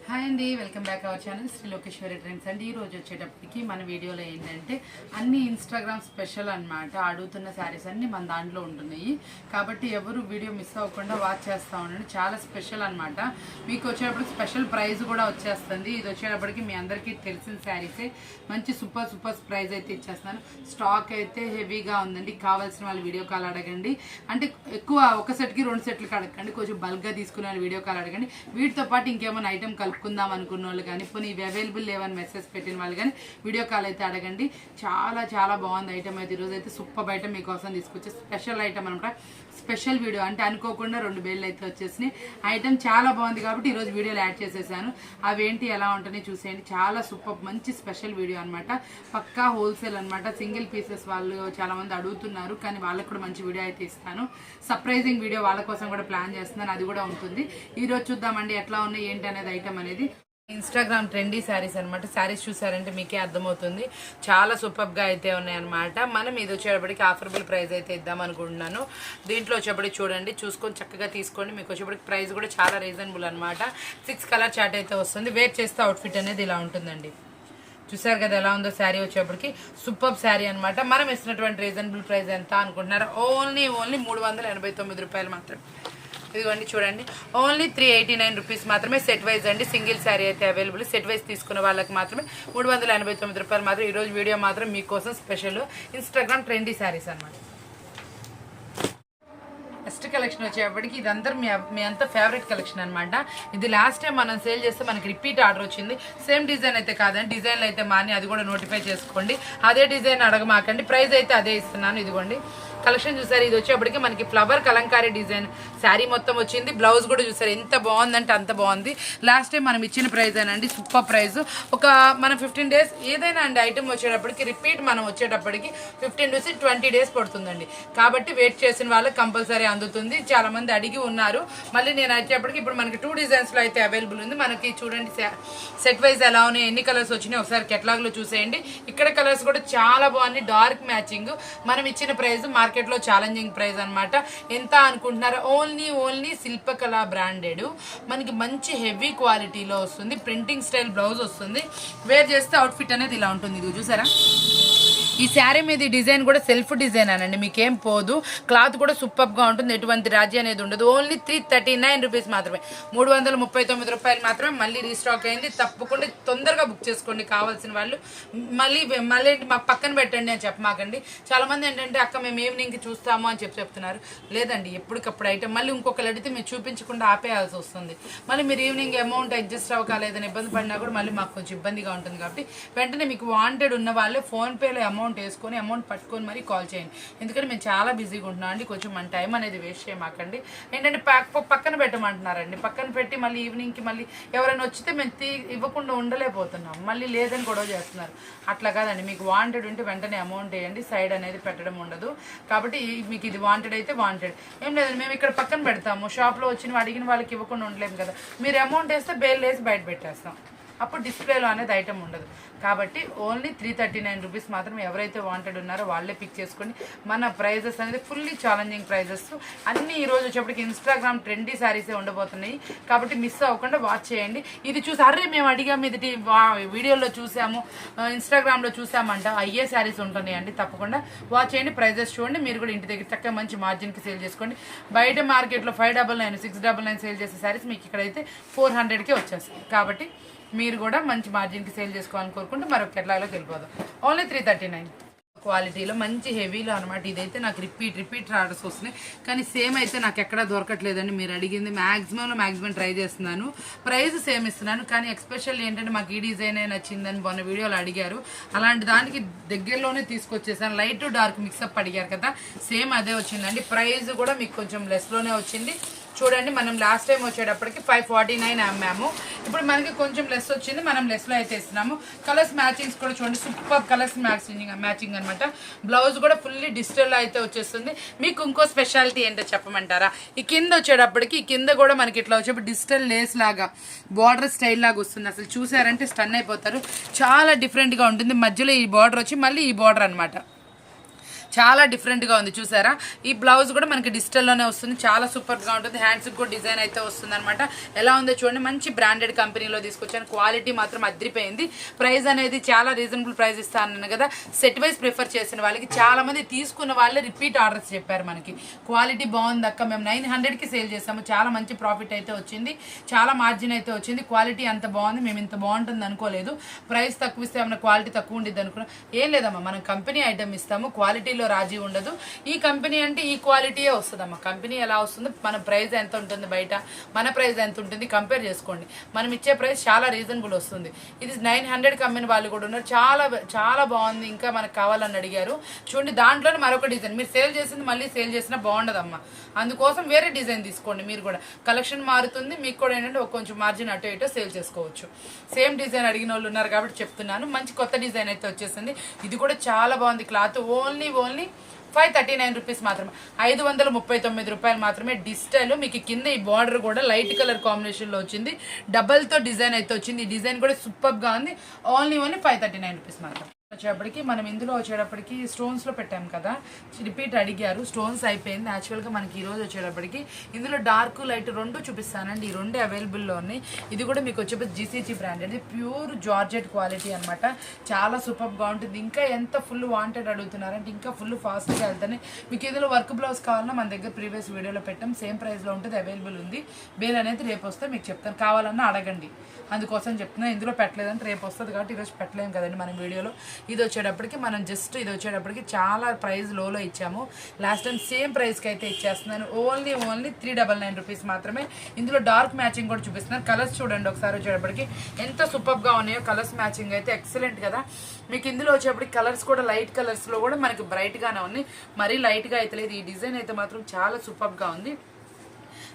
Hi అండి, welcome back our channel Shri Lokeshwari trends అండి. ఈ రోజు వచ్చేటప్పటికి మన వీడియోలో ఏంటంటే అన్ని ఇన్స్టాగ్రామ్ స్పెషల్ అన్నమాట. అడుగుతున్న శారీస్ అన్ని మన దాంట్లో ఉంటున్నాయి కాబట్టి ఎవరు వీడియో మిస్ అవ్వకుండా వాచ్ చేస్తూ ఉండండి. చాలా స్పెషల్ అన్నమాట. మీకు వచ్చేటప్పటికి స్పెషల్ ప్రైజ్ కూడా వచ్చేస్తుంది. ఇది వచ్చేటప్పటికి మీ అందరికీ తెలిసిన శారీసే. మంచి సూపర్ ప్రైజ్ అయితే ఇచ్చేస్తాను. స్టాక్ అయితే హెవీగా ఉందండి. కావాల్సిన వాళ్ళు వీడియో కాల్ అడగండి. అంటే ఎక్కువ ఒక సెట్కి 2 సెట్లకి అడగండి, కొంచెం బల్క్గా తీసుకునే వాళ్ళు వీడియో కాల్ అడగండి. వీటితో పాటు ఇంకేమైనా ఐటమ్ కలుపుకుందాం అనుకున్న వాళ్ళు కానీ పోనీ ఇవి అవైలబుల్ లేవని మెసేజ్ పెట్టిన వాళ్ళు కానీ వీడియో కాల్ అయితే అడగండి. చాలా బాగుంది ఐటమ్ అయితే. ఈరోజు అయితే సూపర్ ఐటమ్ మీకోసం తీసుకొచ్చే స్పెషల్ ఐటమ్ అనమాట. స్పెషల్ వీడియో అంటే అనుకోకుండా 2 బేళ్ళు అయితే వచ్చేసినాయి. ఐటమ్ చాలా బాగుంది కాబట్టి ఈరోజు వీడియోలో యాడ్ చేసేసాను. అవేంటి ఎలా ఉంటాయని చూసేయండి. చాలా సూపర్ మంచి స్పెషల్ వీడియో అనమాట. పక్కా హోల్సేల్ అనమాట. సింగిల్ పీసెస్ వాళ్ళు చాలా మంది అడుగుతున్నారు కానీ వాళ్ళకు కూడా మంచి వీడియో అయితే ఇస్తాను. సర్ప్రైజింగ్ వీడియో వాళ్ళ కోసం కూడా ప్లాన్ చేస్తున్నాను, అది కూడా ఉంటుంది. ఈరోజు చూద్దామండి ఎట్లా ఉన్నాయి ఏంటి అనేది ఐటమ్ అనేది. ఇన్స్టాగ్రామ్ ట్రెండీ శారీస్ అనమాట. శారీస్ చూసారంటే మీకే అర్థమవుతుంది. చాలా సూపర్గా అయితే ఉన్నాయన్నమాట. మనం ఇది వచ్చేటప్పటికి ఆఫరబుల్ ప్రైస్ అయితే ఇద్దాం అనుకుంటున్నాను. దీంట్లో వచ్చేప్పటికి చూడండి, చూసుకొని చక్కగా తీసుకోండి. మీకు వచ్చేప్పటికి ప్రైస్ కూడా చాలా రీజనబుల్ అనమాట. 6 కలర్ చార్ట్ అయితే వస్తుంది. వేర్ చేస్తే అవుట్ఫిట్ అనేది ఇలా ఉంటుందండి. చూసారు కదా ఎలా ఉందో శారీ. వచ్చేప్పటికి సూపర్ శారీ అనమాట. మనం ఇస్తున్నటువంటి రీజనబుల్ ప్రైస్ ఎంత అనుకుంటున్నారు? ఓన్లీ 389 రూపాయలు మాత్రమే. ఇదిగోండి చూడండి, ఓన్లీ 389 రూపీస్ మాత్రమే. సెట్ వైజ్ అండి. సింగిల్ శారీ అయితే అవైలబుల్. సెట్ వైజ్ తీసుకున్న వాళ్ళకి మాత్రమే 389 రూపాయలు మాత్రం. ఈరోజు వీడియో మాత్రం మీకోసం స్పెషల్ ఇన్స్టాగ్రామ్ ట్రెండీ శారీస్ అనమాట. ఫస్ట్ కలెక్షన్ వచ్చేప్పటికి ఇదంతా మీ అంతా ఫేవరెట్ కలెక్షన్ అనమాట. ఇది లాస్ట్ టైం మనం సేల్ చేస్తే మనకి రిపీట్ ఆర్డర్ వచ్చింది. సేమ్ డిజైన్ అయితే కాదండి, డిజైన్లు అయితే మాని అది కూడా నోటిఫై చేసుకోండి. అదే డిజైన్ అడగమాకండి. ప్రైస్ అయితే అదే ఇస్తున్నాను. ఇదిగోండి కలెక్షన్ చూసారు. ఇది వచ్చేప్పటికి మనకి ఫ్లవర్ కలంకారీ డిజైన్ శారీ మొత్తం వచ్చింది. బ్లౌజ్ కూడా చూసారు ఎంత బాగుందంటే అంత బాగుంది. లాస్ట్ టైం మనం ఇచ్చిన ప్రైస్ అండి, సూపర్ ప్రైస్. మనం 15 డేస్ ఏదైనా అండి ఐటమ్ వచ్చేటప్పటికి రిపీట్ మనం వచ్చేటప్పటికి 15 నుంచి 20 డేస్ పడుతుందండి. కాబట్టి వెయిట్ చేసిన వాళ్ళకి కంపల్సరీ అందుతుంది. చాలా మంది అడిగి ఉన్నారు. మళ్ళీ నేను వచ్చేప్పటికి ఇప్పుడు మనకి 2 డిజైన్స్లో అయితే అవైలబుల్ ఉంది. మనకి చూడండి సెట్ వైజ్ ఎలా ఉన్నాయి, ఎన్ని కలర్స్ వచ్చినాయి ఒకసారి కెటలాగ్లో చూసేయండి. ఇక్కడ కలర్స్ కూడా చాలా బాగున్నాయి. Dark matching. మనం ఇచ్చిన ప్రైస్ మార్కెట్లో ఛాలెంజింగ్ ప్రైస్ అనమాట. ఎంత అనుకుంటున్నారు? ఓన్లీ శిల్పకళ బ్రాండెడ్. మనకి మంచి హెవీ క్వాలిటీలో వస్తుంది. ప్రింటింగ్ స్టైల్ బ్లౌజ్ వస్తుంది. వేర్ చేస్తే అవుట్ఫిట్ అనేది ఇలా ఉంటుంది. ఇది చూసారా, ఈ శారీ మీద డిజైన్ కూడా సెల్ఫ్ డిజైన్ అనండి, మీకేం పోదు. క్లాత్ కూడా సూపర్గా ఉంటుంది. ఎటువంటి రాజీ అనేది ఉండదు. ఓన్లీ 339 రూపీస్ మాత్రమే. 339 రూపాయలు మాత్రమే. మళ్ళీ రీస్టాక్ అయింది. తప్పకుండా తొందరగా బుక్ చేసుకోండి కావాల్సిన వాళ్ళు. మళ్ళీ మాకు పక్కన పెట్టండి అని చెప్పమాకండి. చాలా మంది ఏంటంటే అక్క మేము ఈవినింగ్కి చూస్తాము అని చెప్తున్నారు. లేదండి, ఎప్పటికప్పుడు ఐటమ్ మళ్ళీ ఇంకొకరు అడిగితే మేము చూపించకుండా ఆపేయాల్సి వస్తుంది. మళ్ళీ మీరు ఈవినింగ్ అమౌంట్ అడ్జస్ట్ అవ్వకాలేదని ఇబ్బంది పడినా కూడా మళ్ళీ మాకు కొంచెం ఇబ్బందిగా ఉంటుంది. కాబట్టి వెంటనే మీకు వాంటెడ్ ఉన్న వాళ్ళే ఫోన్పేలో అమౌంట్ వేసుకొని అమౌంట్ పట్టుకొని మరీ కాల్ చేయండి. ఎందుకంటే మేము చాలా బిజీగా ఉంటున్నాం అండి. కొంచెం మన టైం అనేది వేస్ట్ చేయమాకండి. ఏంటంటే పక్కన పెట్టమంటున్నారండి. పక్కన పెట్టి మళ్ళీ ఈవినింగ్కి మళ్ళీ ఎవరైనా వచ్చితే మేము ఇవ్వకుండా ఉండలేకపోతున్నాం. మళ్ళీ లేదని గొడవ చేస్తున్నారు. అట్లా కాదండి, మీకు వాంటెడ్ ఉంటే వెంటనే అమౌంట్ వేయండి. సైడ్ అనేది పెట్టడం ఉండదు. కాబట్టి మీకు ఇది వాంటెడ్ అయితే వాంటెడ్. ఏం లేదండి, మేము ఇక్కడ పక్కన పెడతాము. షాప్లో వచ్చిన అడిగిన వాళ్ళకి ఇవ్వకుండా ఉండలేము కదా. మీరు అమౌంట్ వేస్తే బేల్ వేసి బయట పెట్టేస్తాం. అప్పుడు డిస్ప్లేలో అనేది ఐటమ్ ఉండదు. కాబట్టి ఓన్లీ 339 రూపీస్ మాత్రం. ఎవరైతే వాంటెడ్ ఉన్నారో వాళ్ళే పిక్ చేసుకోండి. మన ప్రైజెస్ అనేది ఫుల్లీ ఛాలెంజింగ్ ప్రైజెస్ అన్నీ. ఈరోజు వచ్చేప్పటికి ఇన్స్టాగ్రామ్ ట్రెండీ శారీసే ఉండబోతున్నాయి. కాబట్టి మిస్ అవ్వకుండా వాచ్ చేయండి. ఇది చూసి అర్రే మేము అడిగాము, ఇది వీడియోలో చూసాము, ఇన్స్టాగ్రామ్లో చూసామంట, అయ్యే శారీస్ ఉంటున్నాయండి. తప్పకుండా వాచ్ చేయండి. ప్రైజెస్ చూడండి. మీరు కూడా ఇంటి దగ్గర చక్కగా మంచి మార్జిన్కి సేల్ చేసుకోండి. బయట మార్కెట్లో 599, 699 సేల్ చేసే శారీస్ మీకు ఇక్కడైతే 400కే వచ్చేస్తాయి. కాబట్టి మీరు కూడా మంచి మార్జిన్కి సేల్ చేసుకోవాలని కోరుకుంటే మరొక కెటలాగ్లోకి వెళ్ళిపోదాం. ఓన్లీ 339 క్వాలిటీలో మంచి హెవీలో అనమాట. ఇదైతే నాకు రిపీట్ ఆర్డర్స్ వస్తున్నాయి కానీ సేమ్ అయితే నాకు ఎక్కడా దొరకట్లేదండి. మీరు అడిగింది మ్యాక్సిమం ట్రై చేస్తున్నాను. ప్రైస్ సేమ్ ఇస్తున్నాను కానీ ఎక్స్పెషల్ ఏంటంటే మాకు ఈ డిజైనే నచ్చిందని మొన్న వీడియోలో అడిగారు. అలాంటి దానికి దగ్గరలోనే తీసుకొచ్చేసాను. లైట్ టు డార్క్ మిక్సప్ అడిగారు కదా, సేమ్ అదే వచ్చిందండి. ప్రైస్ కూడా మీకు కొంచెం లెస్లోనే వచ్చింది. చూడండి, మనం లాస్ట్ టైం వచ్చేటప్పటికి 549 అమ్మాము. ఇప్పుడు మనకి కొంచెం లెస్ వచ్చింది. మనం లెస్లో అయితే ఇస్తున్నాము. కలర్స్ మ్యాచింగ్స్ కూడా చూడండి, సూపర్ కలర్స్ మ్యాచింగ్ అనమాట. బ్లౌజ్ కూడా ఫుల్లీ డిజిటల్ అయితే వచ్చేస్తుంది. మీకు ఇంకో స్పెషాలిటీ ఏంటో చెప్పమంటారా? ఈ కింద వచ్చేటప్పటికి ఈ కింద కూడా మనకి ఇట్లా వచ్చేప్పుడు డిజిటల్ లేస్ లాగా బార్డర్ స్టైల్ లాగా వస్తుంది. అసలు చూసారంటే స్టన్ అయిపోతారు. చాలా డిఫరెంట్గా ఉంటుంది. మధ్యలో ఈ బార్డర్ వచ్చి మళ్ళీ ఈ బార్డర్ అనమాట. చాలా డిఫరెంట్గా ఉంది చూసారా. ఈ బ్లౌజ్ కూడా మనకి డిజిటల్లోనే వస్తుంది, చాలా సూపర్గా ఉంటుంది. హ్యాండ్స్కి కూడా డిజైన్ అయితే వస్తుంది అనమాట. ఎలా ఉందో చూడండి, మంచి బ్రాండెడ్ కంపెనీలో తీసుకొచ్చాను. క్వాలిటీ మాత్రం అదిరిపోయింది. ప్రైస్ అనేది చాలా రీజనబుల్ ప్రైస్ ఇస్తాను కదా. సెట్ వైజ్ ప్రిఫర్ చేసిన వాళ్ళకి చాలా మంది తీసుకున్న వాళ్ళే రిపీట్ ఆర్డర్స్ చెప్పారు. మనకి క్వాలిటీ బాగుంది అక్క, మేము 900కి సేల్ చేసాము, చాలా మంచి ప్రాఫిట్ అయితే వచ్చింది, చాలా మార్జిన్ అయితే వచ్చింది. క్వాలిటీ అంత బాగుంది, మేము ఇంత బాగుంటుంది అనుకోలేదు. ప్రైస్ తక్కువ ఇస్తే ఏమన్నా క్వాలిటీ తక్కువ ఉండిద్ది అనుకున్నాం. ఏం లేదమ్మా, మనం కంపెనీ ఐటమ్ ఇస్తాము, క్వాలిటీలో రాజీ ఉండదు. ఈ కంపెనీ అంటే ఈ క్వాలిటీయే వస్తుందమ్మా. కంపెనీ ఎలా వస్తుందో మన ప్రైస్ ఎంత ఉంటుంది బయట, మన ప్రైస్ ఎంత ఉంటుంది కంపేర్ చేసుకోండి. మనం ఇచ్చే ప్రైస్ చాలా రీజనబుల్ వస్తుంది. ఇది 900కి అమ్మిన వాళ్ళు కూడా ఉన్నారు. చాలా చాలా బాగుంది, ఇంకా మనకు కావాలని అడిగారు. చూడండి, దాంట్లోనే మరొక డిజైన్. మీరు సేల్ చేసింది మళ్ళీ సేల్ చేసినా బాగుండదమ్మా, అందుకోసం వేరే డిజైన్ తీసుకోండి. మీరు కూడా కలెక్షన్ మారుతుంది, మీకు కూడా ఏంటంటే కొంచెం మార్జిన్ అటో ఇటో సేల్ చేసుకోవచ్చు. సేమ్ డిజైన్ అడిగిన వాళ్ళు ఉన్నారు కాబట్టి చెప్తున్నాను. మంచి కొత్త డిజైన్ అయితే వచ్చేసింది. ఇది కూడా చాలా బాగుంది. క్లాత్ ఓన్లీ 539 రూపీస్ మాత్రమే, 539 రూపాయలు మాత్రమే. డిజిటల్ మీకు కింద ఈ బార్డర్ కూడా లైట్ కలర్ కాంబినేషన్లో వచ్చింది, డబల్తో డిజైన్ అయితే వచ్చింది. ఈ డిజైన్ కూడా సూపర్గా ఉంది. ఓన్లీ 539 రూపీస్ మాత్రం. వచ్చేటప్పటికి మనం ఇందులో వచ్చేటప్పటికి స్టోన్స్లో పెట్టాం కదా, రిపీట్ అడిగారు. స్టోన్స్ అయిపోయింది యాక్చువల్గా మనకి ఈరోజు వచ్చేటప్పటికి. ఇందులో డార్క్ లైట్ రెండు చూపిస్తానండి, ఈ రెండు అవైలబుల్లో ఉన్నాయి. ఇది కూడా మీకు వచ్చేప్పటికి జీసీజీ బ్రాండ్ అండి, ప్యూర్ జార్జెట్ క్వాలిటీ అనమాట. చాలా సూపర్గా ఉంటుంది. ఇంకా ఎంత ఫుల్ వాంటెడ్ అడుగుతున్నారంటే ఇంకా ఫుల్ ఫాస్ట్గా వెళ్తానే. మీకు ఇందులో వర్క్ బ్లౌజ్ కావాలన్నా మన దగ్గర ప్రీవియస్ వీడియోలో పెట్టాం, సేమ్ ప్రైస్లో ఉంటుంది, అవైలబుల్ ఉంది. బేల్ అనేది రేపు వస్తే మీకు చెప్తాను, కావాలన్నా అడగండి, అందుకోసం చెప్తున్నా. ఇందులో పెట్టలేదంటే రేపు వస్తుంది కాబట్టి ఈరోజు పెట్టలేము కదండి మనం వీడియోలో. ఇది వచ్చేటప్పటికి మనం జస్ట్ ఇది వచ్చేటప్పటికి చాలా ప్రైస్ లోలో ఇచ్చాము. లాస్ట్ టైం సేమ్ ప్రైస్కి అయితే ఇచ్చేస్తున్నాను. ఓన్లీ 399 రూపీస్ మాత్రమే. ఇందులో డార్క్ మ్యాచింగ్ కూడా చూపిస్తున్నాను. కలర్స్ చూడండి ఒకసారి. వచ్చేటప్పటికి ఎంత సూపర్గా ఉన్నాయో కలర్స్, మ్యాచింగ్ అయితే ఎక్సలెంట్ కదా. మీకు ఇందులో వచ్చేటప్పటికి కలర్స్ కూడా లైట్ కలర్స్లో కూడా మనకి బ్రైట్గానే ఉన్నాయి, మరీ లైట్గా అయితే లేదు. ఈ డిజైన్ అయితే మాత్రం చాలా సూపర్గా ఉంది.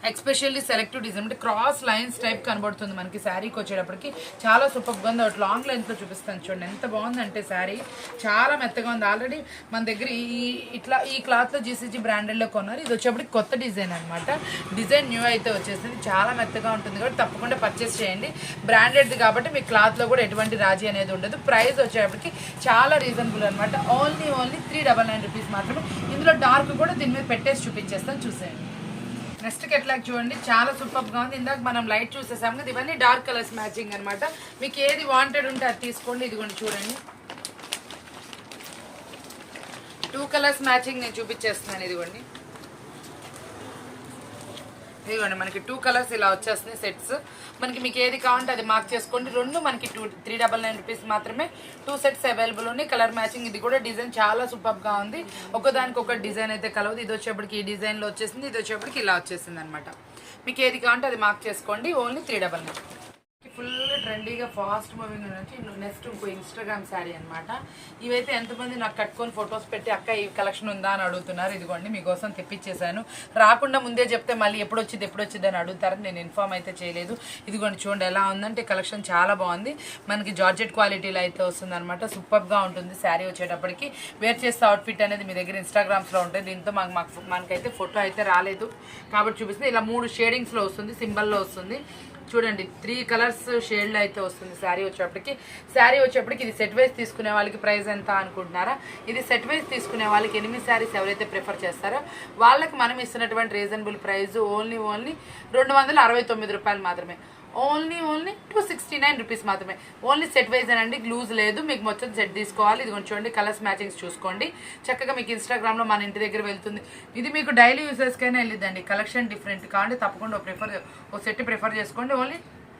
ఎక్స్పెషల్లీ సెలెక్టివ్ డిజైన్ అంటే క్రాస్ లైన్స్ టైప్ కనబడుతుంది మనకి. శారీకి వచ్చేటప్పటికి చాలా సూపర్గా ఉంది. ఒకటి లాంగ్ లెంత్లో చూపిస్తాను చూడండి, ఎంత బాగుందంటే శారీ చాలా మెత్తగా ఉంది. ఆల్రెడీ మన దగ్గర ఈ క్లాత్లో జీసీజీ బ్రాండెడ్లో కొన్నారు. ఇది వచ్చేప్పటికి కొత్త డిజైన్ అనమాట. డిజైన్ న్యూ అయితే వచ్చేసింది, చాలా మెత్తగా ఉంటుంది కాబట్టి తప్పకుండా పర్చేస్ చేయండి. బ్రాండెడ్ది కాబట్టి మీ క్లాత్లో కూడా ఎటువంటి రాజీ అనేది ఉండదు. ప్రైస్ వచ్చేటప్పటికి చాలా రీజనబుల్ అనమాట. ఓన్లీ 399 రూపీస్ మాత్రమే. ఇందులో డార్క్ కూడా దీని మీద పెట్టేసి చూపించేస్తాను, చూసేయండి. నెక్స్ట్ కెట్లాగ్ చూడండి, చాలా సూపర్గా ఉంది. ఇందాక మనం లైట్ చూసేసాం కదా, ఇవన్నీ డార్క్ కలర్స్ మ్యాచింగ్ అనమాట. మీకు ఏది వాంటెడ్ ఉంటే అది తీసుకోండి. ఇదిగోండి చూడండి, 2 కలర్స్ మ్యాచింగ్ నేను చూపించేస్తున్నాను. ఇదిగోండి మనకి 2 కలర్స్ ఇలా వచ్చేస్తున్నాయి సెట్స్. మనకి మీకు ఏది కావాలంటే అది మార్క్ చేసుకోండి. రెండు మనకి 399 రూపీస్ మాత్రమే. 2 సెట్స్ అవైలబుల్ ఉన్నాయి, కలర్ మ్యాచింగ్. ఇది కూడా డిజైన్ చాలా సూపర్గా ఉంది. ఒకదానికి ఒక డిజైన్ అయితే కలవదు. ఇది వచ్చేప్పటికి ఈ డిజైన్లో వచ్చేసింది, ఇది వచ్చేప్పటికి ఇలా వచ్చేసింది అనమాట. మీకు ఏది కావాలంటే అది మార్క్ చేసుకోండి. ఓన్లీ 399. ఫుల్ ట్రెండీగా ఫాస్ట్ మూవింగ్ నుంచి నెక్స్ట్ ఇంకో ఇన్స్టాగ్రామ్ శారీ అనమాట. ఇవైతే ఎంతమంది నాకు కట్టుకొని ఫొటోస్ పెట్టి అక్క ఈ కలెక్షన్ ఉందా అని అడుగుతున్నారు. ఇదిగోండి మీకోసం తెప్పించేశాను. రాకుండా ముందే చెప్తే మళ్ళీ ఎప్పుడు వచ్చింది అని అడుగుతారని నేను ఇన్ఫార్మ్ అయితే చేయలేదు. ఇదిగోండి చూడండి ఎలా ఉందంటే కలెక్షన్ చాలా బాగుంది. మనకి జార్జెట్ క్వాలిటీలో అయితే వస్తుంది అనమాట. సూపర్గా ఉంటుంది శారీ వచ్చేటప్పటికి. వేర్ చేస్తే అవుట్ఫిట్ అనేది మీ దగ్గర ఇన్స్టాగ్రామ్స్లో ఉంటుంది. దీంతో మనకైతే ఫోటో అయితే రాలేదు కాబట్టి చూపిస్తుంది. ఇలా 3 షేడింగ్స్లో వస్తుంది, సింబల్లో వస్తుంది. చూడండి 3 కలర్స్ షేడ్లో అయితే వస్తుంది శారీ వచ్చేప్పటికి. ఇది సెట్ వైజ్ తీసుకునే వాళ్ళకి ప్రైస్ ఎంత అనుకుంటున్నారా? ఇది సెట్ వైజ్ తీసుకునే వాళ్ళకి 8 శారీస్ ఎవరైతే ప్రిఫర్ చేస్తారో వాళ్ళకి మనం ఇస్తున్నటువంటి రీజనబుల్ ప్రైస్ ఓన్లీ 269 రూపాయలు మాత్రమే. ఓన్లీ 269 రూపీస్ మాత్రమే. ఓన్లీ సెట్ వైజ్ అనండి, లూజ్ లేదు. మీకు మొత్తం సెట్ తీసుకోవాలి. ఇది కొంచెం చూడండి, కలర్స్ మ్యాచింగ్స్ చూసుకోండి. చక్కగా మీకు ఇన్స్టాగ్రామ్లో మన ఇంటి దగ్గర వెళ్తుంది. ఇది మీకు డైలీ యూజెస్కైనా వెళ్ళిద్దండి. కలెక్షన్ డిఫరెంట్ కాబట్టి తప్పకుండా ఓ సెట్ ప్రిఫర్ చేసుకోండి. ఓన్లీ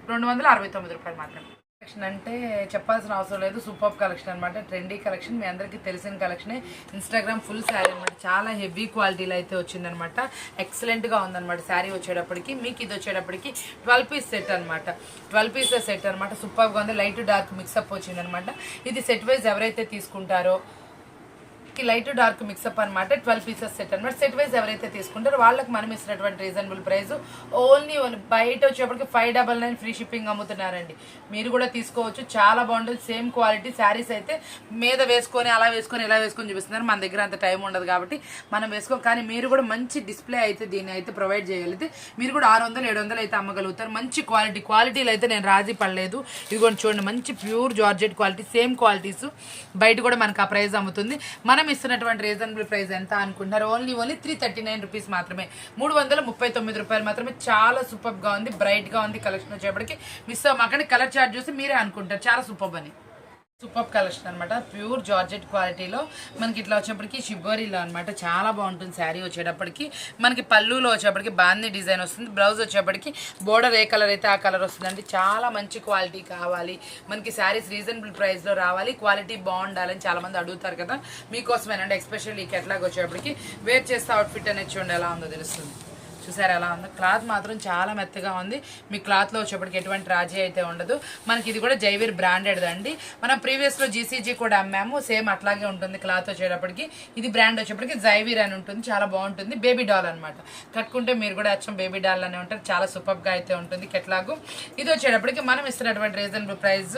269 రూపాయలు మాత్రమే. కలెక్షన్ అంటే చెప్పాల్సిన అవసరం లేదు, సూపర్ కలెక్షన్ అనమాట. ట్రెండీ కలెక్షన్, మీ అందరికీ తెలిసిన కలెక్షనే. ఇన్స్టాగ్రామ్ ఫుల్ శారీ అనమాట, చాలా హెవీ క్వాలిటీలో అయితే వచ్చిందనమాట. ఎక్సలెంట్గా ఉందన్నమాట శారీ వచ్చేటప్పటికి. మీకు ఇది వచ్చేటప్పటికి 12 పీస్ సెట్ అనమాట. 12 పీసెస్ సెట్ అనమాట. సూపర్గా ఉంది, లైట్ డార్క్ మిక్సప్ వచ్చిందనమాట. ఇది సెట్ వైజ్ ఎవరైతే తీసుకుంటారో లైట్ డార్క్ మిక్సప్ అనమాట. 12 పీసెస్ సెట్ అనమాట. సెట్ వైజ్ ఎవరైతే తీసుకుంటారో వాళ్ళకి మనం ఇస్తున్నటువంటి రీజనబుల్ ప్రైస్ ఓన్లీ బయట వచ్చేప్పటికి 599 ఫ్రీ షిప్పింగ్ అమ్ముతున్నారండి. మీరు కూడా తీసుకోవచ్చు, చాలా బాగుంటుంది. సేమ్ క్వాలిటీ శారీస్ అయితే మీద వేసుకొని అలా వేసుకొని ఇలా వేసుకొని చూపిస్తున్నారు. మన దగ్గర అంత టైం ఉండదు కాబట్టి మనం వేసుకోం. కానీ మీరు కూడా మంచి డిస్ప్లే అయితే దీన్ని అయితే ప్రొవైడ్ చేయగలిగితే మీరు కూడా 600-700 అయితే అమ్మగలుగుతారు. మంచి క్వాలిటీలో అయితే నేను రాజీ పడలేదు. ఇది కూడా చూడండి, మంచి pure georgette quality, same qualities బయట కూడా మనకు ఆ ప్రైస్ అమ్ముతుంది. మనం మనం ఇస్తున్నటువంటి రీజనబుల్ ప్రైస్ ఎంత అనుకుంటున్నారు? ఓన్లీ 339 రూపీస్ మాత్రమే, 339 రూపాయలు మాత్రమే. చాలా సూపర్గా ఉంది, బ్రైట్గా ఉంది కలెక్షన్ వచ్చేప్పటికి. మిస్ అవ్వకండి, కలర్ చార్ట్ చూసి మీరే అనుకుంటారు చాలా సూపర్ అని. సూపర్ కలెక్షన్ అనమాట, ప్యూర్ జార్జెట్ క్వాలిటీలో మనకి ఇట్లా వచ్చేప్పటికి షిబోరీలో అనమాట. చాలా బాగుంటుంది శారీ వచ్చేటప్పటికి. మనకి పళ్ళులో వచ్చేప్పటికి బాందీ డిజైన్ వస్తుంది, బ్లౌజ్ వచ్చేప్పటికి బోర్డర్ ఏ కలర్ అయితే ఆ కలర్ వస్తుందండి. చాలా మంచి క్వాలిటీ కావాలి మనకి, శారీస్ రీజనబుల్ ప్రైస్లో రావాలి, క్వాలిటీ బాగుండాలని చాలామంది అడుగుతారు కదా, మీకోసమేనండి. ఎస్పెషల్లీ ఈ కెట్లాగ్ వచ్చేప్పటికి వేర్ చేస్తే అవుట్ఫిట్ అనేది చూడండి ఎలా ఉందో తెలుస్తుంది. చూసారు ఎలా ఉందో, క్లాత్ మాత్రం చాలా మెత్తగా ఉంది. మీ క్లాత్లో వచ్చేప్పటికి ఎటువంటి రాజీ అయితే ఉండదు. మనకి ఇది కూడా జైవీర్ బ్రాండెడ్ అండి. మనం ప్రీవియస్లో జీసీజీ కూడా అమ్మాము, సేమ్ అట్లాగే ఉంటుంది క్లాత్ వచ్చేటప్పటికి. ఇది బ్రాండ్ వచ్చేప్పటికి జైవీర్ అని ఉంటుంది, చాలా బాగుంటుంది. బేబీ డాల్ అనమాట, కట్టుకుంటే మీరు కూడా అచ్చం బేబీ డాల్ అనే ఉంటారు. చాలా సూపర్గా అయితే ఉంటుంది కెట్లాగు. ఇది వచ్చేటప్పటికి మనం ఇస్తున్నటువంటి రీజనబుల్ ప్రైస్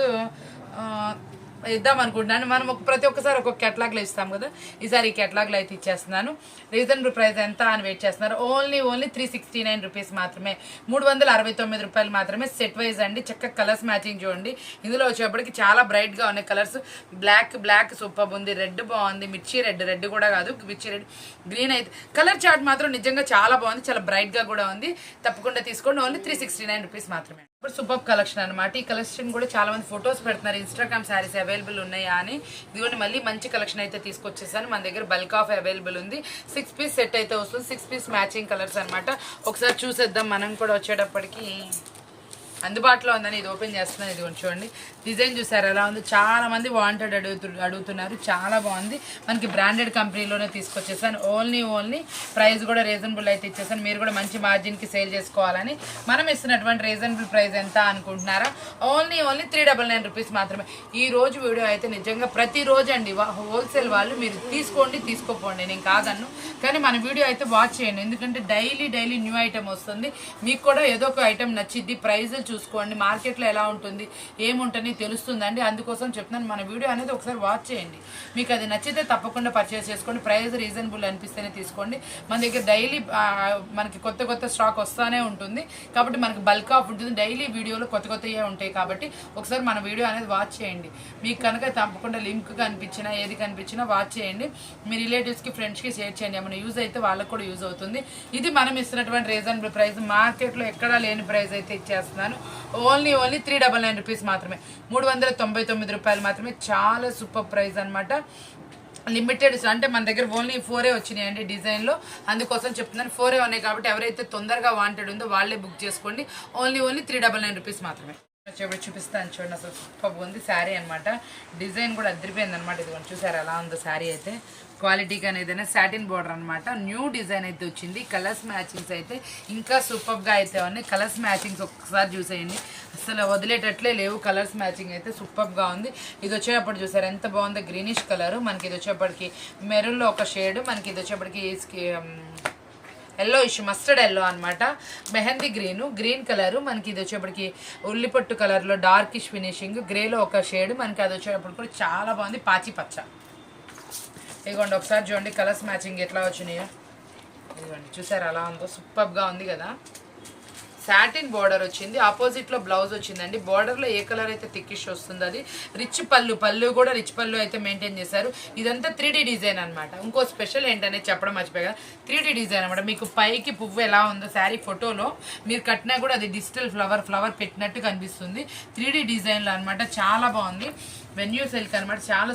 ఇద్దాం అనుకుంటున్నాను. మనం ప్రతి ఒక్కసారి ఒక్కొక్క కెట్లాగ్లో ఇస్తాం కదా, ఈసారి ఈ కెట్లాగ్లో అయితే ఇచ్చేస్తున్నాను. రీజనబుల్ ప్రైస్ ఎంత అని వెయిట్ చేస్తున్నారు? ఓన్లీ 369 రూపీస్ మాత్రమే, 369 రూపాయలు మాత్రమే. సెట్ వైజ్ అండి, చక్కగా కలర్స్ మ్యాచింగ్ చూడండి. ఇందులో వచ్చేప్పటికి చాలా బ్రైట్గా ఉన్నాయి కలర్స్. బ్లాక్ సూపర్ ఉంది, రెడ్ బాగుంది, మిర్చి రెడ్ కూడా కాదు, మిర్చి రెడ్, గ్రీన్ అయితే. కలర్ చార్ట్ మాత్రం నిజంగా చాలా బాగుంది, చాలా బ్రైట్గా కూడా ఉంది. తప్పకుండా తీసుకోండి, ఓన్లీ 369 రూపీస్ మాత్రమే. ఇప్పుడు సూపర్ కలెక్షన్ అనమాట. ఈ కలెక్షన్ కూడా చాలా మంది ఫొటోస్ పెడుతున్నారు, ఇన్స్టాగ్రామ్ శారీస్ అవైలబుల్ ఉన్నాయా అని. ఇదిగోండి మళ్ళీ మంచి కలెక్షన్ అయితే తీసుకొచ్చేసాను. మన దగ్గర బల్క్ ఆఫ్ అవైలబుల్ ఉంది. 6 పీస్ సెట్ అయితే వస్తుంది, 6 పీస్ మ్యాచింగ్ కలర్స్ అనమాట. ఒకసారి చూసేద్దాం మనం కూడా వచ్చేటప్పటికి. అందుబాటులో ఉందని ఇది ఓపెన్ చేస్తున్నాను. ఇది చూడండి, డిజైన్ చూసారు ఎలా ఉంది. చాలా మంది వాంటెడ్ అడుగుతున్నారు, చాలా బాగుంది. మనకి బ్రాండెడ్ కంపెనీలోనే తీసుకొచ్చేసాను. ఓన్లీ ప్రైస్ కూడా రీజనబుల్ అయితే ఇచ్చేసాను. మీరు కూడా మంచి మార్జిన్కి సేల్ చేసుకోవాలని మనం ఇస్తున్నటువంటి రీజనబుల్ ప్రైస్ ఎంత అనుకుంటున్నారా? ఓన్లీ 399 రూపీస్ మాత్రమే. ఈ రోజు వీడియో అయితే నిజంగా ప్రతిరోజు అండి, హోల్సేల్ వాళ్ళు మీరు తీసుకోపోండి, నేను కాదన్ను, కానీ మన వీడియో అయితే వాచ్ చేయండి. ఎందుకంటే డైలీ న్యూ ఐటమ్ వస్తుంది. మీకు కూడా ఏదో ఒక ఐటమ్ నచ్చిద్ది, ప్రైజులు చూసుకోండి, మార్కెట్లో ఎలా ఉంటుంది ఏముంటుంది తెలుస్తుందండి. అందుకోసం చెప్తున్నాను, మన వీడియో అనేది ఒకసారి వాచ్ చేయండి. మీకు అది నచ్చితే తప్పకుండా పర్చేస్ చేసుకోండి. ప్రైస్ రీజనబుల్ అనిపిస్తేనే తీసుకోండి. మన దగ్గర డైలీ మనకి కొత్త స్టాక్ వస్తూనే ఉంటుంది కాబట్టి మనకి బల్క్ ఆఫ్ ఉంటుంది. డైలీ వీడియోలో కొత్తవే ఉంటాయి కాబట్టి ఒకసారి మన వీడియో అనేది వాచ్ చేయండి. మీకు కనుక తప్పకుండా లింక్ కనిపించినా ఏది కనిపించినా వాచ్ చేయండి. మీ రిలేటివ్స్కి ఫ్రెండ్స్కి షేర్ చేయండి, ఏమైనా యూజ్ అయితే వాళ్ళకి కూడా యూజ్ అవుతుంది. ఇది మనం ఇస్తున్నటువంటి రీజనబుల్ ప్రైస్, మార్కెట్లో ఎక్కడా లేని ప్రైస్ అయితే ఇచ్చేస్తున్నాను. ఓన్లీ 399 రూపీస్ మాత్రమే, 399 రూపాయలు మాత్రమే. చాలా సూపర్ ప్రైస్ అనమాట. లిమిటెడ్ అంటే మన దగ్గర ఓన్లీ 4 వచ్చినాయండి డిజైన్లో, అందుకోసం చెప్తున్నాను. 4 ఉన్నాయి కాబట్టి ఎవరైతే తొందరగా వాంటెడ్ ఉందో వాళ్ళే బుక్ చేసుకోండి. ఓన్లీ 399 రూపీస్ మాత్రమే. వచ్చేప్పుడు చూపిస్తాను చూడండి, అసలు సూపర్ ఉంది శారీ అనమాట. డిజైన్ కూడా అదిరిపోయింది అనమాట. ఇది చూసారు ఎలా ఉందో శారీ అయితే. క్వాలిటీగా ఏదైనా సాటిన్ బార్డర్ అనమాట. న్యూ డిజైన్ అయితే వచ్చింది. కలర్స్ మ్యాచింగ్స్ అయితే ఇంకా సూపర్గా అయితే ఉన్నాయి. కలర్స్ మ్యాచింగ్స్ ఒక్కసారి చూసేయండి, అసలు వదిలేటట్లే లేవు. కలర్స్ మ్యాచింగ్ అయితే సూపర్గా ఉంది. ఇది వచ్చేటప్పుడు చూసారు ఎంత బాగుందో, గ్రీనిష్ కలర్. మనకి ఇది వచ్చేప్పటికి మెరూన్లో ఒక షేడ్, మనకి ఇది వచ్చేప్పటికి ఎల్లో ఇష్యూ, మస్టర్డ్ ఎల్లో అనమాట. Mehndi green colour. మనకి ఇది వచ్చేప్పటికి ఉల్లిపట్టు కలర్లో డార్కిష్ ఫినిషింగ్, గ్రేలో ఒక షేడ్. మనకి అది వచ్చేటప్పుడు కూడా చాలా బాగుంది, పాచి పచ్చ. ఇదిగోండి ఒకసారి చూడండి కలర్స్ మ్యాచింగ్ ఎట్లా వచ్చినాయో. ఇదిగోండి చూసారు అలా ఉందో, సూపర్గా ఉంది కదా. సాటిన్ బార్డర్ వచ్చింది, ఆపోజిట్లో బ్లౌజ్ వచ్చిందండి. బార్డర్లో ఏ కలర్ అయితే థిక్కిష్ వస్తుంది అది. రిచ్ పళ్ళు కూడా రిచ్ పళ్ళు అయితే మెయింటైన్ చేశారు. ఇదంతా 3D డిజైన్ అనమాట. ఇంకో స్పెషల్ ఏంటనేది చెప్పడం మర్చిపోయా, 3D డిజైన్ అనమాట. మీకు పైకి పువ్వు ఎలా ఉందో శారీ ఫోటోలో మీరు కట్టినా కూడా అది డిజిటల్ ఫ్లవర్ పెట్టినట్టు కనిపిస్తుంది. 3D డిజైన్లో అనమాట, చాలా బాగుంది. వెన్యూ సిల్క్ అనమాట. చాలా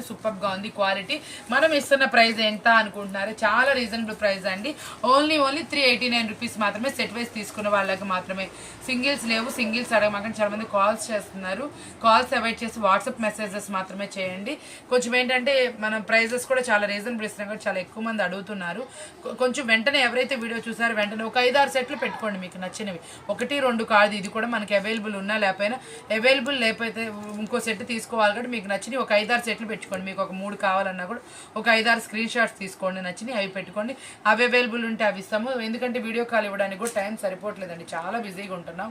సూపర్గా ఉంది క్వాలిటీ. మనం ఇస్తున్న ప్రైస్ ఎంత అనుకుంటున్నారు? చాలా రీజనబుల్ ప్రైస్ అండి. ఓన్లీ 389 రూపీస్ మాత్రమే. సెట్ వైజ్ తీసుకున్న వాళ్ళకి మాత్రమే. సింగిల్స్ లేవు, సింగిల్స్ అడగమాకండి. చాలా మంది కాల్స్ చేస్తున్నారు, కాల్స్ అవాయిడ్ చేసి వాట్సాప్ మెసేజెస్ మాత్రమే చేయండి. కొంచెం ఏంటంటే మనం ప్రైజెస్ కూడా చాలా రీజనబుల్ ఇస్తున్నాం కాబట్టి చాలా ఎక్కువ మంది అడుగుతున్నారు. కొంచెం వెంటనే ఎవరైతే వీడియో చూసారో వెంటనే ఒక 5-6 సెట్లు పెట్టుకోండి మీకు నచ్చినవి. 1-2 కాదు, ఇది కూడా మనకి అవైలబుల్ ఉన్నా లేకపోతే ఇంకో సెట్ తీసుకోవాలి కాబట్టి మీకు నచ్చినవి ఒక 5-6 సెట్లు పెట్టుకోండి. మీకు ఒక 3 కావాలన్నా కూడా ఒక 5-6 స్క్రీన్ షాట్స్ తీసుకోండి, నచ్చినవి అవి పెట్టుకోండి. అవి అవైలబుల్ ఉంటే అవి ఇస్తాము. ఎందుకంటే వీడియో కాల్ ఇవ్వడానికి కూడా టైం సరిపోవట్లేదండి, చాలా బిజీగా ఉంటున్నాం.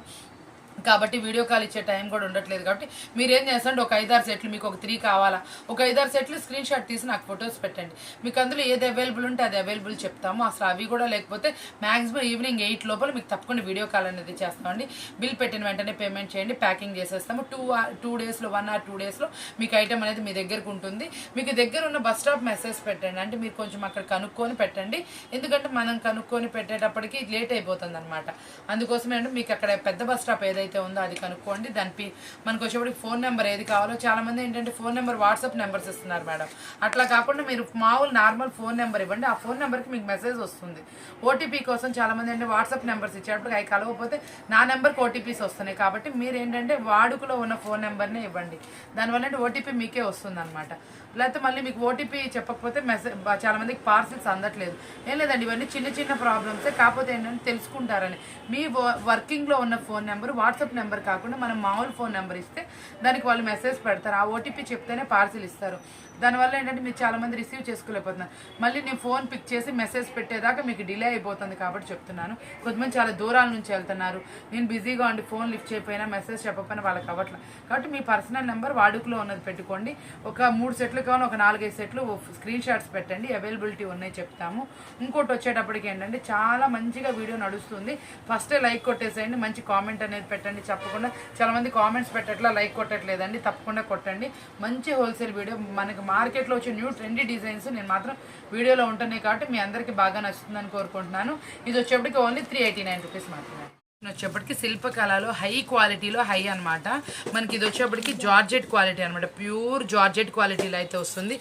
కాబట్టి వీడియో కాల్ ఇచ్చే టైం కూడా ఉండట్లేదు. కాబట్టి మీరు ఏం చేస్తారంటే ఒక 5-6 సెట్లు, మీకు ఒక 3 కావాలా, ఒక 5-6 సెట్లు స్క్రీన్ షాట్ తీసి నాకు ఫొటోస్ పెట్టండి. మీకు అందులో ఏది అవైలబుల్ ఉంటే అది అవైలబుల్ చెప్తాము. అసలు అవి కూడా లేకపోతే మ్యాక్సిమం ఈవినింగ్ 8 లోపల మీకు తప్పకుండా వీడియో కాల్ అనేది చేస్తామండి. బిల్ పెట్టిన వెంటనే పేమెంట్ చేయండి, ప్యాకింగ్ చేసేస్తాము. 2 డేస్లో 1 or 2 డేస్లో మీకు ఐటమ్ అనేది మీ దగ్గరకు ఉంటుంది. మీకు దగ్గర ఉన్న బస్ స్టాప్ మెసేజ్ పెట్టండి, అంటే మీరు కొంచెం అక్కడ కనుక్కొని పెట్టండి. ఎందుకంటే మనం కనుక్కొని పెట్టేటప్పటికి లేట్ అయిపోతుంది అనమాట. అందుకోసమే అంటే మీకు అక్కడ పెద్ద బస్ స్టాప్ ఏదైతే ఉందో అది కనుక్కోండి. దానికి మనకు వచ్చేప్పటికి ఫోన్ నెంబర్ ఏది కావాలో, చాలా మంది ఏంటంటే ఫోన్ నెంబర్ వాట్సాప్ నెంబర్స్ ఇస్తున్నారు మేడం. అట్లా కాకుండా మీరు మామూలు నార్మల్ ఫోన్ నెంబర్ ఇవ్వండి, ఆ ఫోన్ నెంబర్కి మీకు మెసేజ్ వస్తుంది. ఓటీపీ కోసం చాలా మంది అంటే వాట్సాప్ నెంబర్స్ ఇచ్చేటప్పుడు అవి కలవకపోతే నా నెంబర్కి ఓటీపీస్ వస్తున్నాయి. కాబట్టి మీరు ఏంటంటే వాడుకలో ఉన్న ఫోన్ నెంబర్నే ఇవ్వండి, దానివల్ల అంటే ఓటీపీ మీకే వస్తుంది అనమాట. లేకపోతే మళ్ళీ మీకు ఓటీపీ చెప్పకపోతే మెసేజ్ చాలా మందికి పార్సిల్స్ అందట్లేదు. ఏం లేదండి, ఇవన్నీ చిన్న చిన్న ప్రాబ్లమ్సే. కాకపోతే ఏంటంటే తెలుసుకుంటారని మీ వర్కింగ్లో ఉన్న ఫోన్ నెంబర్ వాట్సాప్ నెంబర్ కాకుండా మనం మామూలు ఫోన్ నెంబర్ ఇస్తే దానికి వాళ్ళు మెసేజ్ పెడతారు. ఆ ఓటీపీ చెప్తేనే పార్సిల్ ఇస్తారు. దానివల్ల ఏంటంటే మీరు చాలామంది రిసీవ్ చేసుకోలేకపోతున్నారు. మళ్ళీ నేను ఫోన్ పిక్ చేసి మెసేజ్ పెట్టేదాకా మీకు డిలే అయిపోతుంది. కాబట్టి చెప్తున్నాను, కొంతమంది చాలా దూరాల నుంచి వెళ్తున్నారు, నేను బిజీగా ఉండి ఫోన్ లిఫ్ట్ చేయకపోయినా మెసేజ్ చెప్పకపోయినా వాళ్ళకి అవ్వట్లేదు. కాబట్టి మీ పర్సనల్ నెంబర్ వాడుకలో ఉన్నది పెట్టుకోండి. ఒక 3 సెట్లు కావాలి, ఒక 4-5 సెట్లు స్క్రీన్ షాట్స్ పెట్టండి, అవైలబిలిటీ ఉన్నాయి చెప్తాము. ఇంకోటి వచ్చేటప్పటికి ఏంటంటే చాలా మంచిగా వీడియో నడుస్తుంది. ఫస్టే లైక్ కొట్టేసేయండి, మంచి కామెంట్ అనేది పెట్టండి. తప్పకుండా చాలామంది కామెంట్స్ పెట్టట్లా, లైక్ కొట్టట్లేదండి, తప్పకుండా కొట్టండి. మంచి హోల్సేల్ వీడియో, మనకి మార్కెట్లో వచ్చే న్యూ ట్రెండీ డిజైన్స్ నేను మాత్రం వీడియోలో ఉంటున్నాయి. కాబట్టి మీ అందరికీ బాగా నచ్చుతుందని కోరుకుంటున్నాను. ఇది వచ్చేప్పటికి ఓన్లీ 389 రూపీస్ మాత్రమే. వచ్చేప్పటికి శిల్పకళలో హై క్వాలిటీలో హై అనమాట. మనకి ఇది వచ్చేప్పటికి జార్జెట్ క్వాలిటీ అనమాట, ప్యూర్ జార్జెట్ క్వాలిటీలో అయితే వస్తుంది.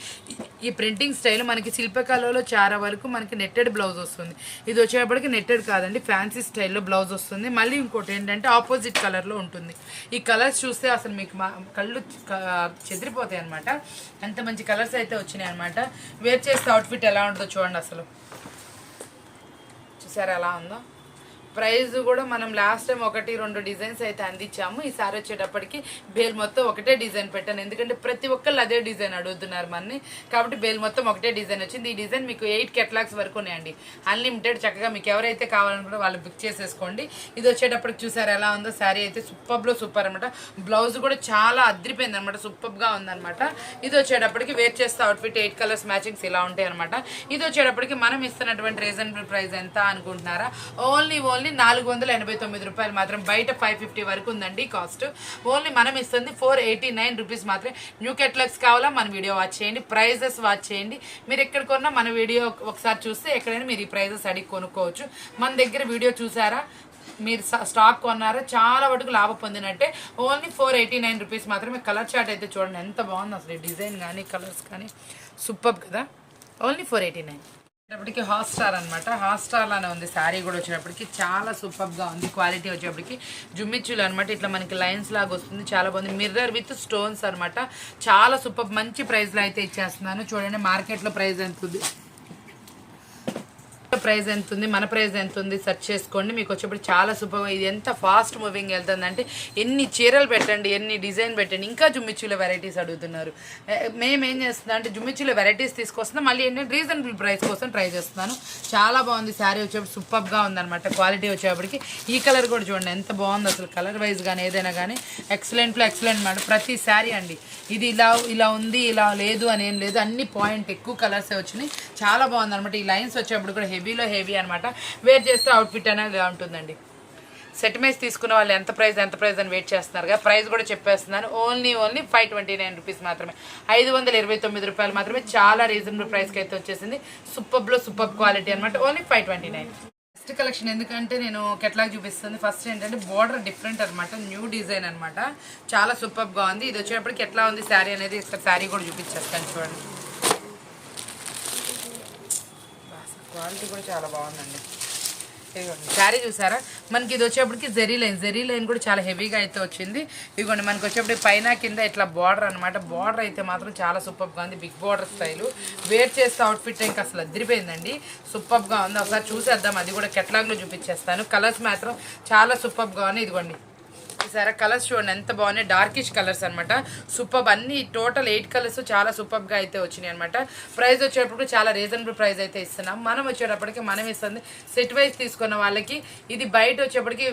ఈ ప్రింటింగ్ స్టైల్ మనకి శిల్పకళలో చాలా వరకు మనకి నెట్టెడ్ బ్లౌజ్ వస్తుంది. ఇది వచ్చేప్పటికి నెట్టెడ్ కాదండి, ఫ్యాన్సీ స్టైల్లో బ్లౌజ్ వస్తుంది. మళ్ళీ ఇంకోటి ఏంటంటే ఆపోజిట్ కలర్లో ఉంటుంది. ఈ కలర్స్ చూస్తే అసలు మీకు కళ్ళు చెదిరిపోతాయి అనమాట. అంత మంచి కలర్స్ అయితే వచ్చినాయి అనమాట. వేర్ చేస్తే అవుట్ఫిట్ ఎలా ఉంటుందో చూడండి. అసలు చూసారా ఎలా ఉందో. ప్రైస్ కూడా మనం లాస్ట్ టైం 1-2 డిజైన్స్ అయితే అందించాము. ఈసారి వచ్చేటప్పటికి బేల్ మొత్తం ఒకటే డిజైన్ పెట్టాను, ఎందుకంటే ప్రతి ఒక్కళ్ళు అదే డిజైన్ అడుగుతున్నారు మనని. కాబట్టి బేల్ మొత్తం ఒకటే డిజైన్ వచ్చింది. ఈ డిజైన్ మీకు 8 కేటలాగ్స్ వరకు ఉన్నాయండి, అన్లిమిటెడ్. చక్కగా మీకు ఎవరైతే కావాలనుకుంటే వాళ్ళు బుక్ చేసేసుకోండి. ఇది వచ్చేటప్పటికి చూసారు ఎలా ఉందో. శారీ అయితే సూపర్లో సూపర్ అనమాట. బ్లౌజ్ కూడా చాలా అద్రిపోయింది అనమాట, సూపర్గా ఉందనమాట. ఇది వచ్చేటప్పటికి వేర్ చేస్తే అవుట్ఫిట్ 8 కలర్స్ మ్యాచింగ్స్ ఇలా ఉంటాయి అనమాట. ఇది వచ్చేటప్పటికి మనం ఇస్తున్నటువంటి రీజనబుల్ ప్రైస్ ఎంత అనుకుంటున్నారా? ఓన్లీ 489 రూపాయలు మాత్రం. బయట 550 వరకు ఉందండి కాస్ట్. ఓన్లీ మనం ఇస్తుంది 489 రూపీస్ మాత్రమే. న్యూ కేటలాగ్స్ కావాలా మన వీడియో వాచ్ చేయండి, ప్రైజెస్ వాచ్ చేయండి. మీరు ఎక్కడ కొన్నా మన వీడియో ఒకసారి చూస్తే ఎక్కడైనా మీరు ఈ ప్రైజెస్ అడిగి కొనుక్కోవచ్చు. మన దగ్గర వీడియో చూసారా, మీరు స్టాక్ కొన్నారా, చాలా వరకు లాభం పొందినట్టే. ఓన్లీ 489 రూపీస్ మాత్రమే. కలర్ చార్ట్ అయితే చూడండి ఎంత బాగుంది అసలు. డిజైన్ కానీ కలర్స్ కానీ సూపర్ కదా. ఓన్లీ 489. వచ్చేటప్పటికి హాట్ స్టార్ అనమాట, హాట్ స్టార్ లానే ఉంది. శారీ కూడా వచ్చేటప్పటికి చాలా సూపర్గా ఉంది. క్వాలిటీ వచ్చేటప్పటికి జుమ్మిచ్చులు అనమాట, ఇట్లా మనకి లైన్స్ లాగా వస్తుంది, చాలా బాగుంది. మిర్రర్ విత్ స్టోన్స్ అనమాట, చాలా సూపర్. మంచి ప్రైస్లో అయితే ఇచ్చేస్తున్నాను. చూడండి మార్కెట్లో ప్రైస్ ఎంత ఉంది, ప్రైస్ ఎంత ఉంది, మన ప్రైస్ ఎంత ఉంది సెర్చ్ చేసుకోండి. మీకు వచ్చేప్పుడు చాలా సూపర్. ఇది ఎంత ఫాస్ట్ మూవింగ్ వెళ్తుందంటే ఎన్ని చీరలు పెట్టండి, ఎన్ని డిజైన్ పెట్టండి. ఇంకా జుమ్మిచ్చుల వెరైటీస్ అడుగుతున్నారు. మేమేం చేస్తున్నాం అంటే జుమ్మిచ్చుల వెరైటీస్ తీసుకొస్తున్నాం, మళ్ళీ ఏంటంటే రీజనబుల్ ప్రైస్ కోసం ట్రై చేస్తున్నాను. చాలా బాగుంది శారీ వచ్చేప్పుడు, సూపర్గా ఉందన్నమాట. క్వాలిటీ వచ్చేప్పటికి ఈ కలర్ కూడా చూడండి ఎంత బాగుంది అసలు. కలర్ వైజ్ కానీ ఏదైనా కానీ ఎక్సలెంట్లో ఎక్సలెంట్ మేడం. ప్రతి శారీ అండి ఇది ఇలా ఉంది, ఇలా లేదు అని ఏం లేదు, అన్ని పాయింట్ ఎక్కువ కలర్సే వచ్చినాయి. చాలా బాగుంది అనమాట. ఈ లైన్స్ వచ్చేప్పుడు కూడా హెవీలో హెవీ అనమాట. వేర్ చేస్తే అవుట్ఫిట్ అనేది ఇలా ఉంటుందండి. సెట్ మైజ్ తీసుకున్న వాళ్ళు ఎంత ప్రైస్ అని వెయిట్ చేస్తున్నారు కదా, ప్రైస్ కూడా చెప్పేస్తున్నాను. ఓన్లీ 529 రూపీస్ మాత్రమే, 529 రూపాయలు మాత్రమే. చాలా రీజనబుల్ ప్రైస్కి అయితే వచ్చేసింది. సూపర్లో సూపర్ క్వాలిటీ అనమాట. ఓన్లీ 529. ఫస్ట్ కలెక్షన్ ఎందుకంటే నేను కెట్లాగ్ చూపిస్తుంది. ఫస్ట్ ఏంటంటే బోర్డర్ డిఫరెంట్ అనమాట, న్యూ డిజైన్ అనమాట, చాలా సూపర్గా ఉంది. ఇది వచ్చేటప్పటికి ఎట్లా ఉంది శారీ అనేది శారీ కూడా చూపించేస్తాను చూడండి. క్వాలిటీ కూడా చాలా బాగుందండి. శారీ చూసారా, మనకి ఇది వచ్చేప్పటికి జెరీ లైన్ కూడా చాలా హెవీగా అయితే వచ్చింది. ఇదిగోండి మనకి వచ్చేప్పటికి పైన కింద ఇట్లా బార్డర్ అనమాట. బార్డర్ అయితే మాత్రం చాలా సూపర్గా ఉంది, బిగ్ బార్డర్ స్టైలు. వేర్ చేస్తే అవుట్ఫిట్ ఇంకా అసలు అదిరిపోయిందండి, సూపర్గా ఉంది. ఒకసారి చూసేద్దాం, అది కూడా కెట్లాగ్లో చూపించేస్తాను. కలర్స్ మాత్రం చాలా సూపర్గా ఉన్నాయి. ఇదిగోండి చూసారా కలర్స్ చూడండి ఎంత బాగున్నాయి, డార్కిష్ కలర్స్ అనమాట. సూపర్, అన్ని టోటల్ 8 కలర్స్ చాలా సూపర్ గా అయితే వచ్చినాయి అనమాట. ప్రైస్ వచ్చేటప్పుడు చాలా రీజనబుల్ ప్రైస్ అయితే ఇస్తున్నాం. మనం వచ్చేటప్పటికి మనం ఇస్తుంది సెట్ వైజ్ తీసుకున్న వాళ్ళకి. ఇది బయట వచ్చేప్పటికి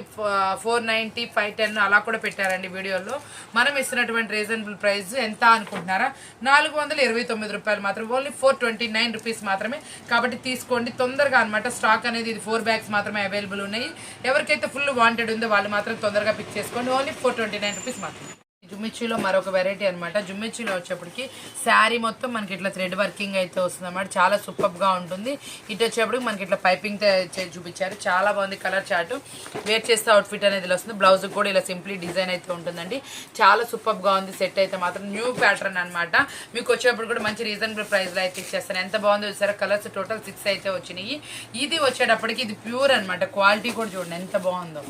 490, 510 అలా కూడా పెట్టారండి వీడియోలో. మనం ఇస్తున్నటువంటి రీజనబుల్ ప్రైస్ ఎంత అనుకుంటున్నారా, 429 రూపాయలు మాత్రం, ఓన్లీ 429 రూపీస్ మాత్రమే. కాబట్టి తీసుకోండి తొందరగా అనమాట. స్టాక్ అనేది ఇది 4 బ్యాగ్స్ మాత్రమే అవైలబుల్ ఉన్నాయి. ఎవరికైతే ఫుల్ వాంటెడ్ ఉందో వాళ్ళు మాత్రం తొందరగా పిక్ చేసుకోండి. ఓన్లీ 429 రూపీస్ మాత్రమే. జుమ్మిచ్చిలో మరొక వెరైటీ అనమాట. జుమ్మిచ్చిలో వచ్చేప్పటికి శారీ మొత్తం మనకి ఇట్లా థ్రెడ్ వర్కింగ్ అయితే వస్తుంది అనమాట. చాలా సూపర్గా ఉంటుంది. ఇటు వచ్చేప్పటికి మనకి ఇట్లా పైపింగ్ చూపించారు, చాలా బాగుంది. కలర్ చార్ట్ వేర్ చేస్తే అవుట్ఫిట్ అనేది వస్తుంది. బ్లౌజ్ కూడా ఇలా సింప్లీ డిజైన్ అయితే ఉంటుందండి. చాలా సూపర్గా ఉంది. సెట్ అయితే మాత్రం న్యూ ప్యాటర్న్ అనమాట. మీకు వచ్చేప్పుడు కూడా మంచి రీజనబుల్ ప్రైస్లో అయితే ఇచ్చేస్తాను. ఎంత బాగుందో చూసారా. కలర్స్ టోటల్ 6 అయితే వచ్చినాయి. ఇది వచ్చేటప్పటికి ఇది ప్యూర్ అనమాట. క్వాలిటీ కూడా చూడండి ఎంత బాగుందో.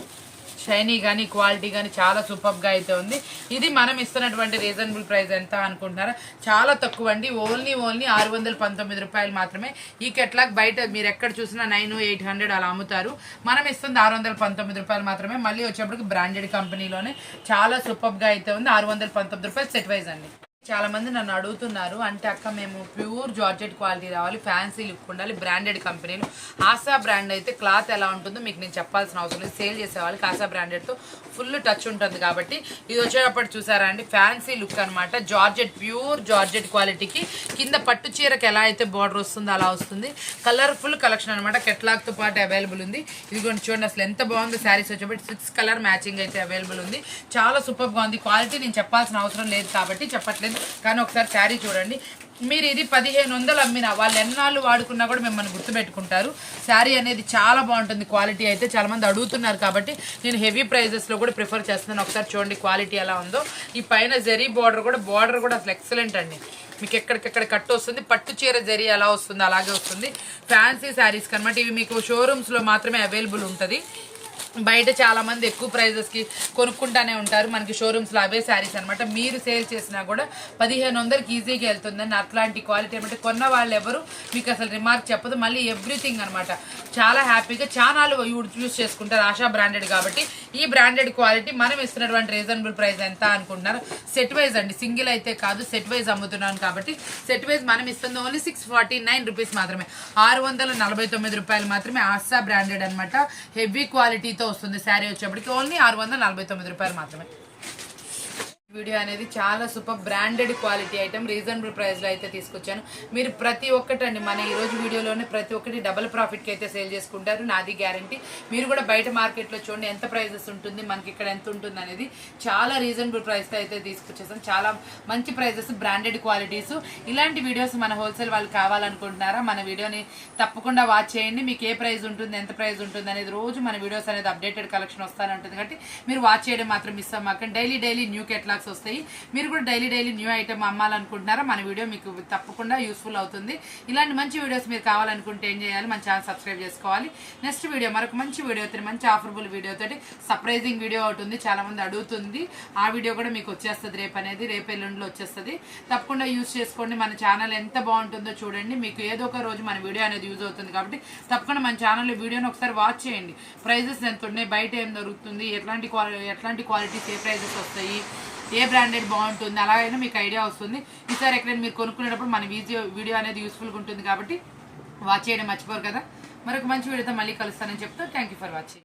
షైనీ కానీ క్వాలిటీ కానీ చాలా సూపర్గా అయితే ఉంది. ఇది మనం ఇస్తున్నటువంటి రీజనబుల్ ప్రైస్ ఎంత అనుకుంటున్నారా, చాలా తక్కువ అండి. ఓన్లీ 619 రూపాయలు మాత్రమే. ఈ కెట్లాగ్ బయట మీరు ఎక్కడ చూసినా 900-800 అలా అమ్ముతారు. మనం ఇస్తుంది 619 రూపాయలు మాత్రమే. మళ్ళీ వచ్చేప్పటికి బ్రాండెడ్ కంపెనీలోనే చాలా సూపర్గా అయితే ఉంది. 619 రూపాయలు సెట్ వైజ్ అండి. చాలా మంది నన్ను అడుగుతున్నారు, అంటే అక్క మేము ప్యూర్ జార్జెట్ క్వాలిటీ రావాలి, ఫ్యాన్సీ లుక్ ఉండాలి, బ్రాండెడ్ కంపెనీలు. ఆశా బ్రాండ్ అయితే క్లాత్ ఎలా ఉంటుందో మీకు నేను చెప్పాల్సిన అవసరం లేదు. సేల్ చేసే వాళ్ళకి ఆశా బ్రాండెడ్తో ఫుల్ టచ్ ఉంటుంది. కాబట్టి ఇది వచ్చేటప్పుడు చూసారా అండి, ఫ్యాన్సీ లుక్ అనమాట. జార్జెట్, ప్యూర్ జార్జెట్ క్వాలిటీకి కింద పట్టు చీరకు ఎలా అయితే బార్డర్ వస్తుందో అలా వస్తుంది. కలర్ఫుల్ కలెక్షన్ అనమాట. కెట్లాగ్తో పాటు అవైలబుల్ ఉంది. ఇది కూడా చూడండి అసలు ఎంత బాగుంది. శారీస్ వచ్చేప్పటి 6 కలర్ మ్యాచింగ్ అయితే అవైలబుల్ ఉంది. చాలా సూపర్గా ఉంది. క్వాలిటీ నేను చెప్పాల్సిన అవసరం లేదు కాబట్టి చెప్పట్లేదు, కానీ ఒకసారి శారీ చూడండి. మీరు ఇది 1500 అమ్మినా వాళ్ళు ఎన్నాళ్ళు వాడుకున్నా కూడా మిమ్మల్ని గుర్తుపెట్టుకుంటారు. శారీ అనేది చాలా బాగుంటుంది. క్వాలిటీ అయితే చాలా మంది అడుగుతున్నారు కాబట్టి నేను హెవీ ప్రైజెస్లో కూడా ప్రిఫర్ చేస్తున్నాను. ఒకసారి చూడండి క్వాలిటీ ఎలా ఉందో. ఈ పైన జరీ బార్డర్ కూడా అసలు ఎక్సలెంట్ అండి. మీకు ఎక్కడికెక్కడ కట్టు వస్తుంది. పట్టు చీర జరీ ఎలా వస్తుంది అలాగే వస్తుంది. ఫ్యాన్సీ శారీస్ అనమాట. ఇవి మీకు షోరూమ్స్లో మాత్రమే అవైలబుల్ ఉంటుంది. బయట చాలా మంది ఎక్కువ ప్రైజెస్కి కొనుక్కుంటానే ఉంటారు. మనకి షోరూమ్స్లో అవే శారీస్ అనమాట. మీరు సేల్ చేసినా కూడా 1500కి ఈజీగా వెళ్తుందండి. అట్లాంటి క్వాలిటీ అనమాట. కొన్న వాళ్ళు ఎవరు మీకు అసలు రిమార్క్ చెప్పదు. మళ్ళీ ఎవ్రీథింగ్ అనమాట. చాలా హ్యాపీగా ఛానల్ యూజ్ చేసుకుంటారు. ఆశా బ్రాండెడ్ కాబట్టి ఈ బ్రాండెడ్ క్వాలిటీ మనం ఇస్తున్నటువంటి రీజనబుల్ ప్రైస్ ఎంత అనుకుంటున్నారు, సెట్ వైజ్ అండి, సింగిల్ అయితే కాదు, సెట్ వైజ్ అమ్ముతున్నాను కాబట్టి సెట్ వైజ్ మనం ఇస్తుంది ఓన్లీ 649 రూపీస్ మాత్రమే. 649 రూపాయలు మాత్రమే. ఆశా బ్రాండెడ్ అనమాట. హెవీ క్వాలిటీతో వస్తుంది. శారీ వచ్చేప్పటికి ఓన్లీ 649 రూపాయలు మాత్రమే. వీడియో అనేది చాలా super branded quality item reasonable ప్రైస్లో అయితే తీసుకొచ్చాను. మీరు ప్రతి ఒక్కటండి మన ఈరోజు వీడియోలోనే ప్రతి ఒక్కటి డబుల్ ప్రాఫిట్కి అయితే సేల్ చేసుకుంటారు, నాది గ్యారంటీ. మీరు కూడా బయట మార్కెట్లో చూడండి ఎంత ప్రైజెస్ ఉంటుంది, మనకి ఇక్కడ ఎంత ఉంటుంది అనేది. చాలా రీజనబుల్ ప్రైస్తో అయితే తీసుకొచ్చేసాం. చాలా మంచి ప్రైజెస్, బ్రాండెడ్ క్వాలిటీస్. ఇలాంటి వీడియోస్ మన హోల్సేల్ వాళ్ళు కావాలనుకుంటున్నారా, మన వీడియోని తప్పకుండా వాచ్ చేయండి. మీకు ఏ ప్రైస్ ఉంటుంది, ఎంత ప్రైస్ ఉంటుంది అనేది రోజు మన వీడియోస్ అనేది అప్డేటెడ్ కలెక్షన్ వస్తానంటుంది కాబట్టి మీరు వాచ్ చేయడం మాత్రం మిస్ అవ్వకండి. డైలీ న్యూ కెట్లాగ్ వస్తాయి. మీరు కూడా డైలీ న్యూ ఐటమ్ అమ్మాలనుకుంటున్నారా, మన వీడియో మీకు తప్పకుండా యూస్ఫుల్ అవుతుంది. ఇలాంటి మంచి వీడియోస్ మీరు కావాలనుకుంటే ఏం చేయాలి, మన ఛానల్ సబ్స్క్రైబ్ చేసుకోవాలి. నెక్స్ట్ వీడియో మరొక మంచి వీడియోతో, మంచి ఆఫర్బుల్ వీడియోతోటి, సర్ప్రైజింగ్ వీడియో అవుతుంది, చాలా మంది అడుగుతుంది. ఆ వీడియో కూడా మీకు వచ్చేస్తుంది రేపు ఎల్లుండిలో వచ్చేస్తుంది. తప్పకుండా యూజ్ చేసుకోండి. మన ఛానల్ ఎంత బాగుంటుందో చూడండి. మీకు ఏదో ఒక రోజు మన వీడియో అనేది యూజ్ అవుతుంది కాబట్టి తప్పకుండా మన ఛానల్ వీడియోని ఒకసారి వాచ్ చేయండి. ప్రైజెస్ ఎంత ఉన్నాయి, బయట ఏం దొరుకుతుంది, ఎట్లాంటి క్వాలిటీస్, ఏ ప్రైజెస్ వస్తాయి, ఏ బ్రాండెడ్ బాగుంటుంది, అలాగైనా మీకు ఐడియా వస్తుంది. ఈసారి ఎక్కడైనా మీరు కొనుక్కునేటప్పుడు మన వీడియో అనేది యూస్ఫుల్గా ఉంటుంది కాబట్టి వాచ్ చేయడం మర్చిపోరు కదా. మరొక మంచి వీడియోతో మళ్ళీ కలుస్తానని చెప్తా. Thank you for watching.